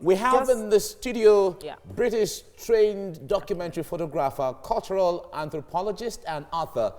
we have in the studio Yeah. British trained documentary photographer, cultural anthropologist, and author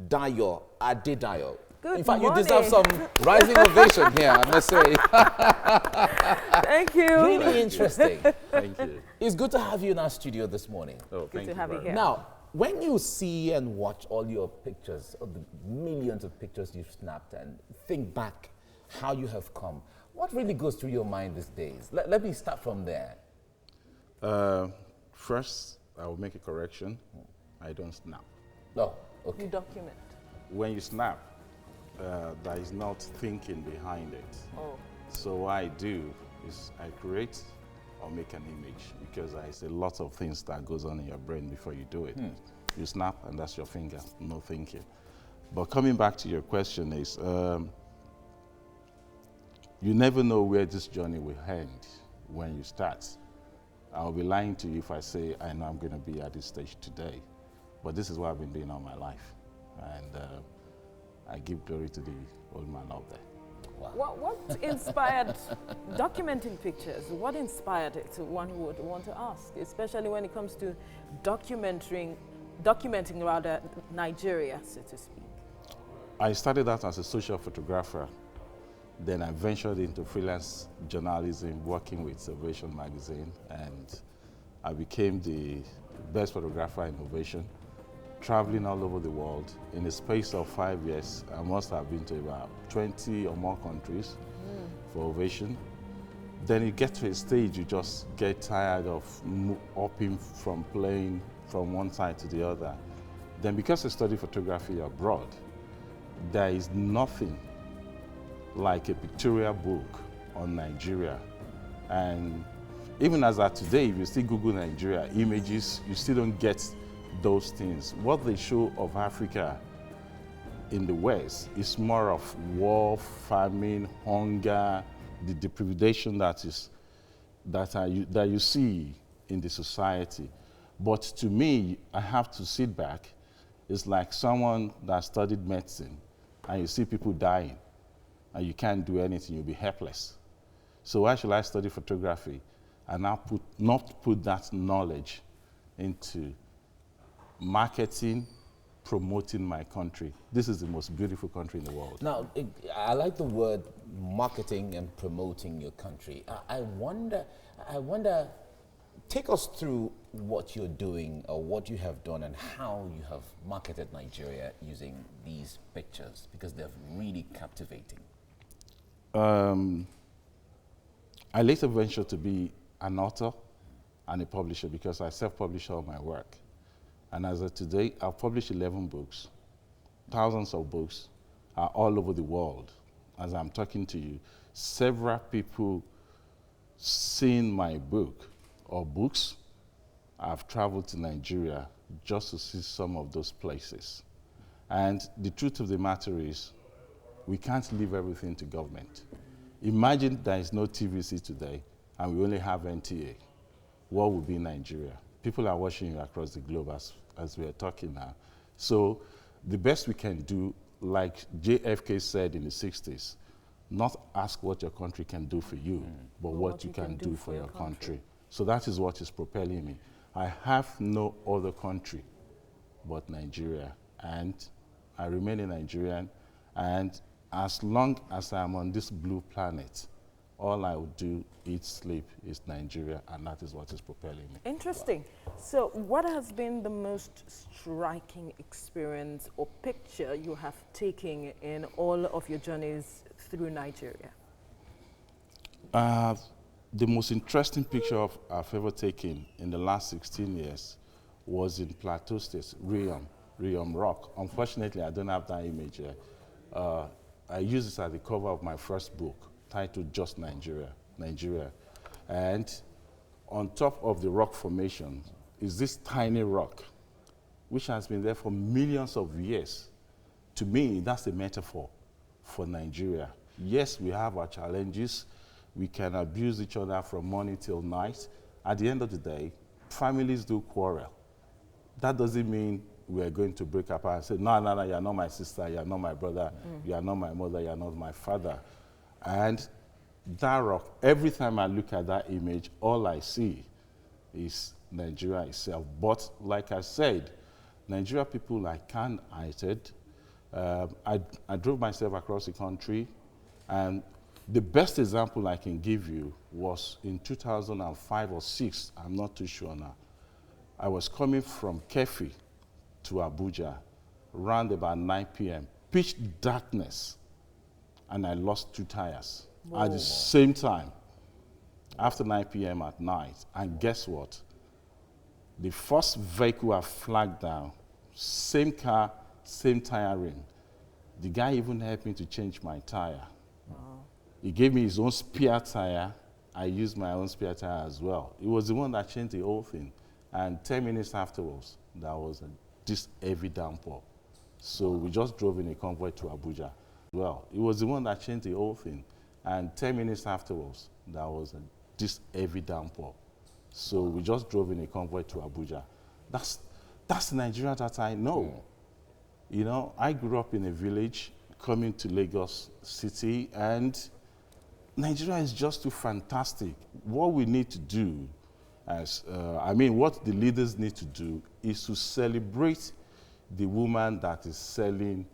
Dayo Adedayo. Good In fact, morning. you deserve some rising ovation here, I must say. Thank you. Really interesting. Thank you. It's good to have you in our studio this morning. Oh, thank to you have you very here. much. Now, when you see and watch all your pictures, of the millions of pictures you've snapped, and think back how you have come, what really goes through your mind these days? Let me start from there. First, I will make a correction. I don't snap. No, okay. You document. When you snap, there is not thinking behind it. Oh. So what I do is I create or make an image, because there's a lot of things that goes on in your brain before you do it. You snap and that's your finger, no thinking. But coming back to your question is, you never know where this journey will end when you start. I'll be lying to you if I say I know I'm going to be at this stage today. But this is what I've been doing all my life. And I give glory to the old man out there. Wow. What inspired documenting pictures? What inspired it? One would want to ask, especially when it comes to documenting rather Nigeria, so to speak. I started out as a social photographer. Then I ventured into freelance journalism, working with Ovation magazine, and I became the best photographer in Ovation, traveling all over the world. In the space of 5 years, I must have been to about 20 or more countries for Ovation. Then you get to a stage, you just get tired of hopping from playing from one side to the other. Then because I studied photography abroad, there is nothing like a pictorial book on Nigeria. And even as of today, if you still Google Nigeria images, you still don't get those things. What they show of Africa in the West is more of war, famine, hunger, the deprivation that you see in the society. But to me, I have to sit back. It's like someone that studied medicine and you see people dying and you can't do anything, you'll be helpless. So why should I study photography and not put that knowledge into marketing, promoting my country? This is the most beautiful country in the world. Now, I like the word marketing and promoting your country. I wonder, take us through what you're doing or what you have done and how you have marketed Nigeria using these pictures, because they're really captivating. I later ventured to be an author and a publisher, because I self-publish all my work. And as of today, I've published 11 books. Thousands of books are all over the world. As I'm talking to you, several people seen my book or books. I've traveled to Nigeria just to see some of those places. And the truth of the matter is, we can't leave everything to government. Imagine there is no TVC today and we only have NTA. What would be Nigeria? People are watching you across the globe as we are talking now. So the best we can do, like JFK said in the 60s, not ask what your country can do for you, but what you can do for your country. So that is what is propelling me. I have no other country but Nigeria, and I remain a Nigerian, and as long as I'm on this blue planet, all I would do, eat, sleep, is Nigeria, and that is what is propelling me. Interesting. So what has been the most striking experience or picture you have taken in all of your journeys through Nigeria? The most interesting picture I've ever taken in the last 16 years was in Plateau State, Riom Rock. Unfortunately, I don't have that image here. I used it as the cover of my first book, titled Just Nigeria. And on top of the rock formation is this tiny rock, which has been there for millions of years. To me, that's a metaphor for Nigeria. Yes, we have our challenges. We can abuse each other from morning till night. At the end of the day, families do quarrel. That doesn't mean we are going to break apart and say, no, you're not my sister, you're not my brother, you are not my mother, you're not my father. And that rock, every time I look at that image, all I see is Nigeria itself. But like I said, Nigeria people are kind-hearted. I drove myself across the country, and the best example I can give you was in 2005 or 6, I'm not too sure now. I was coming from Kefi to Abuja around about 9 p.m., pitch darkness, and I lost 2 tires at the same time after 9 p.m. at night. And guess what? The first vehicle I flagged down, same car, same tire ring. The guy even helped me to change my tire. Wow. He gave me his own spare tire. I used my own spare tire as well. It was the one that changed the whole thing. And 10 minutes afterwards, there was this heavy downpour. So we just drove in a convoy to Abuja. Well, it was the one that changed the whole thing. And 10 minutes afterwards, there was this heavy downpour. So we just drove in a convoy to Abuja. That's Nigeria that I know. You know, I grew up in a village coming to Lagos City, and Nigeria is just too fantastic. What we need to do, what the leaders need to do is to celebrate the woman that is selling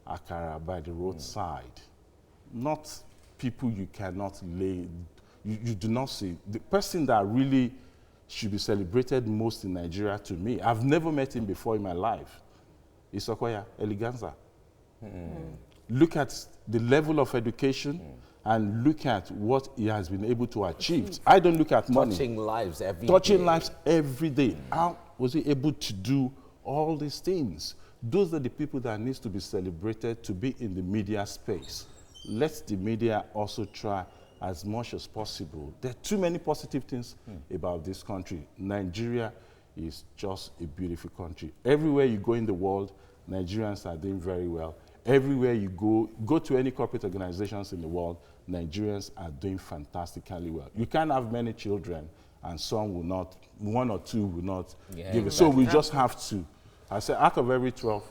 akara by the roadside. Not people you cannot lay, you do not see. The person that really should be celebrated most in Nigeria to me, I've never met him before in my life, is Okoya Eleganza. Look at the level of education and look at what he has been able to achieve. I don't look at money. Touching lives every day. Touching lives every day. How was he able to do all these things? Those are the people that needs to be celebrated, to be in the media space. Let the media also try as much as possible. There are too many positive things about this country. Nigeria is just a beautiful country. Everywhere you go in the world, Nigerians are doing very well. Everywhere you go to any corporate organizations in the world, Nigerians are doing fantastically well. You can't have many children and some will not, 1 or 2 will not give it. So we just have to. I said out of every 12,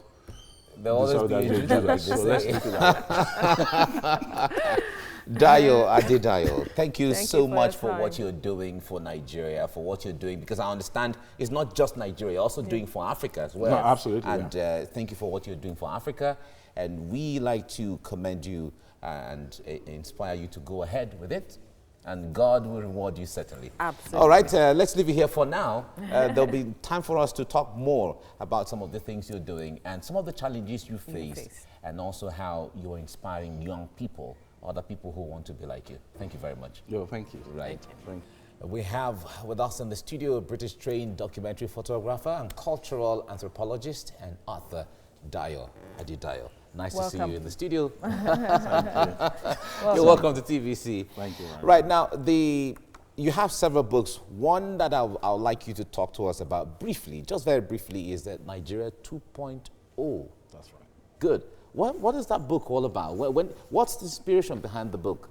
there always be a do that. So let's look at that. Dayo Adedayo, thank you Thank so you much for your what time. you're doing for Nigeria, for what you're doing, because I understand it's not just Nigeria, you're also doing for Africa as well. No, absolutely. And thank you for what you're doing for Africa. And we like to commend you and inspire you to go ahead with it. And God will reward you certainly. Absolutely. All right, let's leave it here for now. There'll be time for us to talk more about some of the things you're doing and some of the challenges you face, and also how you're inspiring young people, other people who want to be like you. Thank you very much. Yo, thank you. Right. Thank you. We have with us in the studio a British-trained documentary photographer and cultural anthropologist and author, Dayo Adedayo. Nice to see you in the studio. You're welcome to TVC. Thank you. Right now, you have several books. One that I would like you to talk to us about briefly, just very briefly, is that Nigeria 2.0. That's right. Good. What is that book all about? What's the inspiration behind the book?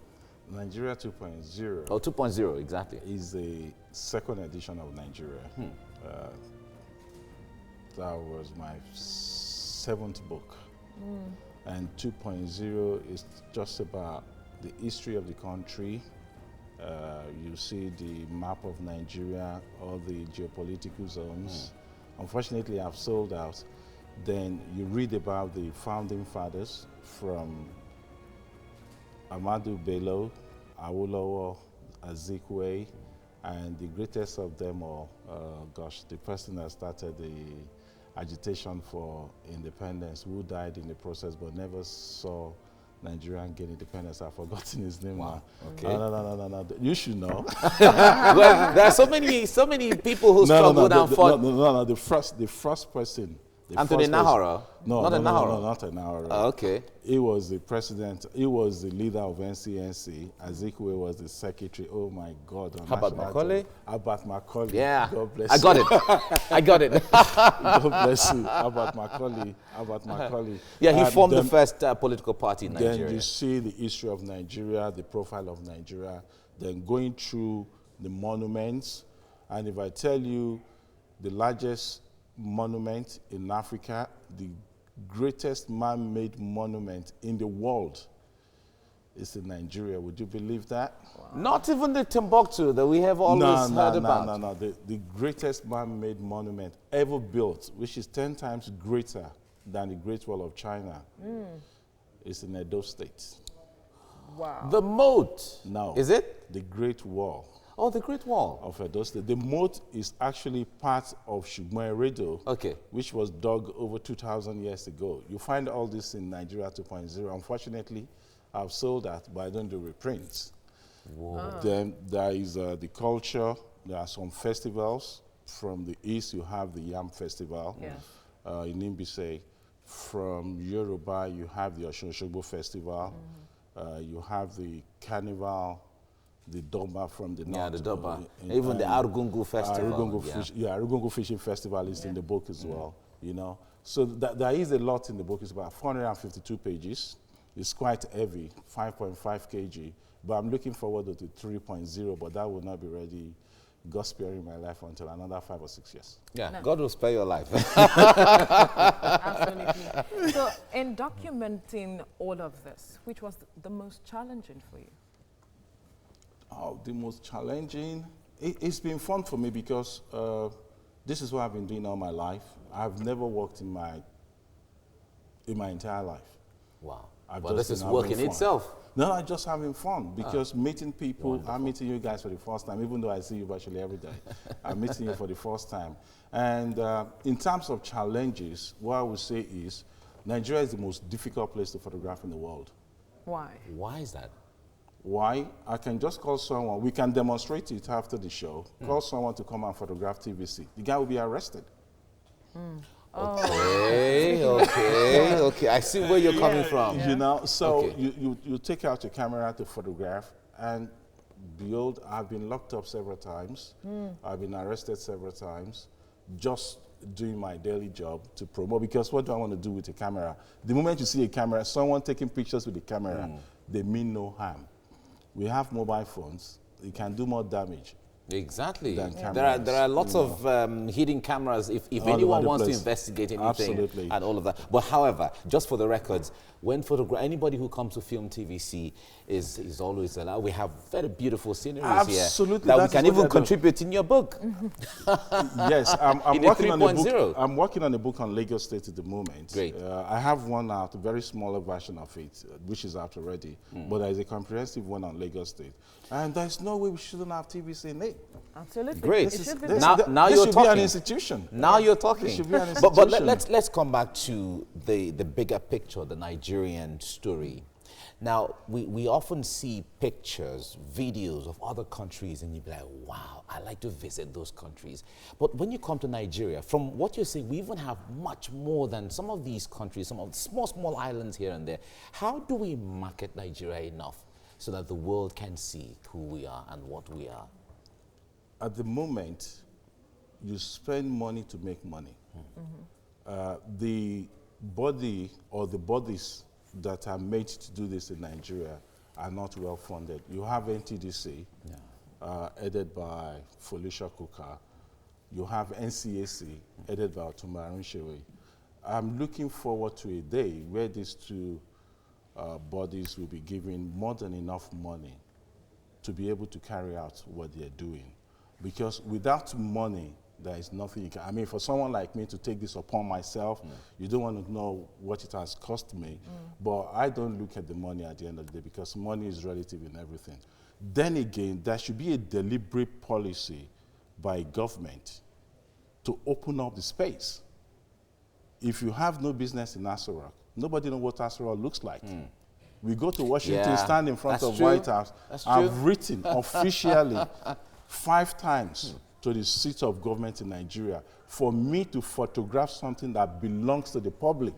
Nigeria 2.0. Oh, 2.0, exactly. Is a second edition of Nigeria. That was my 7th book. And 2.0 is just about the history of the country. You see the map of Nigeria, all the geopolitical zones. Unfortunately, I've sold out. Then you read about the founding fathers from Ahmadu Bello, Awolowo, Azikiwe, and the greatest of them all, the person that started the agitation for independence, who died in the process but never saw Nigeria gain independence. I've forgotten his name now. Okay. No. You should know. Well, there are so many people who struggled and fought. No. The first person. Anthony Nahara? No, not Nahara. Oh, okay. He was the president. He was the leader of NCNC. Azikiwe was the secretary. Oh my God! Herbert Macaulay. Herbert Macaulay. Yeah. God bless I got you. it. I got it. God bless you. Herbert Macaulay. Yeah, he formed the first political party in Nigeria. Then you see the history of Nigeria, the profile of Nigeria, then going through the monuments. And if I tell you the largest monument in Africa, the greatest man-made monument in the world, is in Nigeria. Would you believe that? Not even the Timbuktu that we have always heard about. No. The greatest man-made monument ever built, which is 10 times greater than the Great Wall of China, is in Edo State. Wow. The moat. No. Is it? The Great Wall. Oh, the Great Wall. Of Edo State. The moat is actually part of Shugmo Eredo, Okay. which was dug over 2,000 years ago. You find all this in Nigeria 2.0. Unfortunately, I've sold that, but I don't do reprints. Whoa. Then there is the culture. There are some festivals. From the east, you have the Yam Festival in Nimbise. From Yoruba, you have the Osun Osogbo Festival. You have the Carnival, the Doba from the north. Yeah, the Doba. Even the Arugungu Festival. Arugungu Fishing Festival is in the book as well, you know. So there is a lot in the book. It's about 452 pages. It's quite heavy, 5.5 kg. But I'm looking forward to 3.0, but that will not be ready, God sparing my life, until another 5 or 6 years. Yeah, no. God will spare your life. Absolutely. So in documenting all of this, which was the most challenging for you? Oh, the most challenging? It's been fun for me because this is what I've been doing all my life. I've never worked in my entire life. Wow. Well, this is work in itself. No, I'm just having fun because meeting people, wonderful. I'm meeting you guys for the first time, even though I see you virtually every day. I'm meeting you for the first time. And in terms of challenges, what I would say is Nigeria is the most difficult place to photograph in the world. Why? Why is that? Why? I can just call someone, we can demonstrate it after the show, call someone to come and photograph TVC. The guy will be arrested. Okay. I see where you're coming from. You know, so you take out your camera to photograph, and behold, I've been locked up several times. I've been arrested several times, just doing my daily job to promote. Because what do I want to do with a camera? The moment you see a camera, someone taking pictures with the camera, they mean no harm. We have mobile phones. You can do more damage. Exactly. There are lots of hidden cameras if anyone wants to investigate anything. Absolutely. And all of that. But however, just for the records, when anybody who comes to film TVC is always allowed. We have very beautiful sceneries here that we can even contribute in your book. Yes, I'm working on a book. 3.0. I'm working on a book on Lagos State at the moment. Great. I have one out, a very smaller version of it, which is out already. But there is a comprehensive one on Lagos State. And there's no way we shouldn't have TVC in it. Absolutely. Great. This should be now you're should talking. be an institution. Now you're talking. It should be an institution. But let's come back to the bigger picture, the Nigerian story. Now, we often see pictures, videos of other countries, and you be like, wow, I like to visit those countries. But when you come to Nigeria, from what you're saying, we even have much more than some of these countries, some of the small islands here and there. How do we market Nigeria enough so that the world can see who we are and what we are? At the moment, you spend money to make money. The body or the bodies that are made to do this in Nigeria are not well funded. You have NTDC, headed by Felicia Kuka. You have NCAC, headed by Otumba Arunshewe. I'm looking forward to a day where these two bodies will be given more than enough money to be able to carry out what they're doing. Because without money, there is nothing you can. I mean, for someone like me to take this upon myself, you don't want to know what it has cost me. But I don't look at the money at the end of the day because money is relative in everything. Then again, there should be a deliberate policy by government to open up the space. If you have no business in Aso Rock, nobody knows what Aso Rock looks like. We go to Washington, stand in front of White House. I've written officially 5 times to the seat of government in Nigeria for me to photograph something that belongs to the public.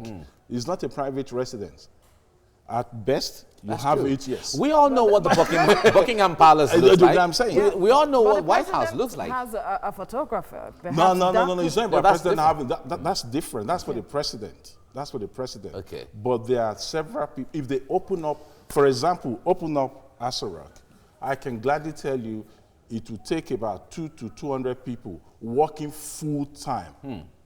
It's not a private residence. At best, you have 8 years. We all know what the Buckingham Palace looks like. I'm saying. We all know what White House looks like. Has a photographer. No. It's not about president having that. That's different. That's for the president. That's for the president. Okay. But there are several people. If they open up, for example, open up Aso Rock, I can gladly tell you it will take about 200 to 200 people working full time.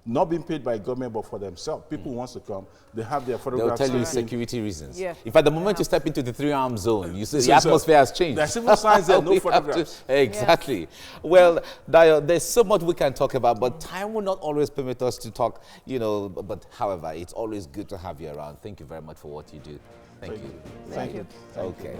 not being paid by government, but for themselves. People wants to come, they have their photographs. They'll tell you taken. security reasons. Yeah. In fact, the moment you step into the 3-arm zone, you see So- the atmosphere has changed. There's even signs there, no We have to- photographs. Exactly. Well, Dayo, there's so much we can talk about, but time will not always permit us to talk, you know, but however, it's always good to have you around. Thank you very much for what you do. Thank you. Thank you. Okay.